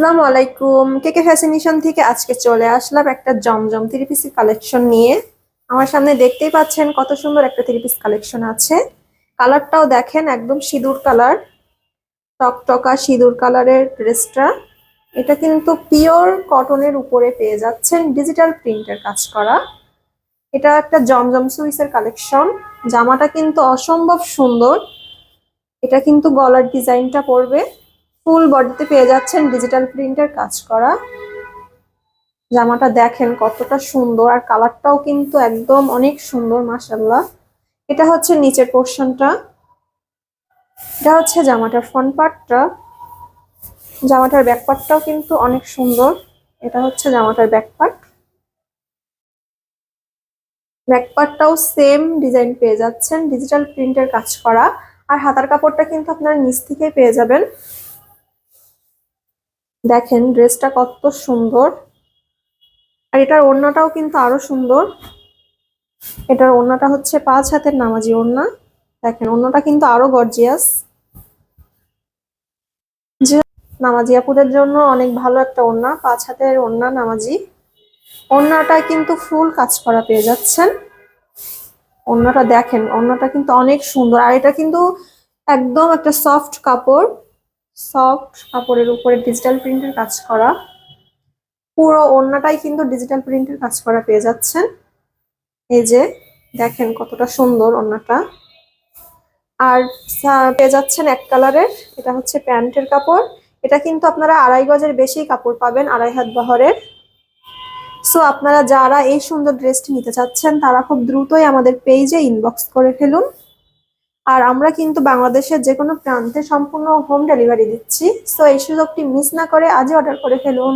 আসসালামু আলাইকুম। কেকে ফ্যাশনেশন থেকে আজকে চলে আসলাম একটা জমজম থ্রি পিস কালেকশন নিয়ে। আমার সামনে দেখতেই পাচ্ছেন কত সুন্দর একটা থ্রি পিস কালেকশন আছে। কালারটাও দেখেন একদম সিঁদুর কালার, টকটকা সিঁদুর কালারের ড্রেসটা। এটা কিন্তু পিওর কটনের উপরে পেয়ে যাচ্ছেন, ডিজিটাল প্রিন্টের কাজ করা। এটা একটা জমজম সুইসের কালেকশন। জামাটা কিন্তু অসম্ভব সুন্দর। এটা কিন্তু গলার ডিজাইনটা পড়বে, ফুল বডিতে পেয়ে যাচ্ছেন ডিজিটাল প্রিন্টের কাজ করা। জামাটা দেখেন কতটা সুন্দর, আর কালারটাও কিন্তু একদম অনেক সুন্দর, মাশাআল্লাহ। এটা হচ্ছে নিচের পোর্শনটা, এটা হচ্ছে জামাটার ফ্রন্ট পার্টটা। জামাটার ব্যাক পার্টটাও কিন্তু অনেক সুন্দর। এটা হচ্ছে জামাটার ব্যাক পার্ট। ব্যাক পার্টটাও সেম ডিজাইন পেয়ে যাচ্ছেন, ডিজিটাল প্রিন্টের কাজ করা। আর হাতার কাপড়টা কিন্তু আপনারা নিচ থেকে পেয়ে যাবেন। দেখেন ড্রেসটা কত সুন্দর, আর এটার ওড়নাটাও কিন্তু আরো সুন্দর। এটার ওড়নাটা হচ্ছে 5 হাতের নামাজি ওড়না। দেখেন ওড়নাটা কিন্তু আরো গর্জিয়াস, যে নামাজি আপুদের জন্য অনেক ভালো একটা ওড়না, 5 হাতের ওড়না নামাজি। ওড়নাটা কিন্তু ফুল কাজ করা পেয়ে যাচ্ছেন। ওড়নাটা দেখেন, ওড়নাটা কিন্তু অনেক সুন্দর, আর এটা কিন্তু একদম একটা সফট কাপড়। সফট কাপড়ের উপরে ডিজিটাল প্রিন্টের কাজ করা। পুরো ওড়নাটাই কিন্তু ডিজিটাল প্রিন্টের কাজ করা পেয়ে যাচ্ছেন। এই যে দেখেন কতটা সুন্দর ওড়নাটা। আর পেয়ে যাচ্ছেন এক কালারের, এটা হচ্ছে প্যান্টের কাপড়। এটা কিন্তু আপনারা 2.5 গজের বেশি কাপড় পাবেন, 2.5 হাত বহরের। সো আপনারা যারা এই সুন্দর ড্রেসটি নিতে চাচ্ছেন তারা খুব দ্রুতই আমাদের পেজে ইনবক্স করে ফেলুন। আর আমরা কিন্তু বাংলাদেশের যে কোনো প্রান্তে সম্পূর্ণ হোম ডেলিভারি দিচ্ছি। সো এই সুযোগটি মিস না করে আজই অর্ডার করে ফেলুন।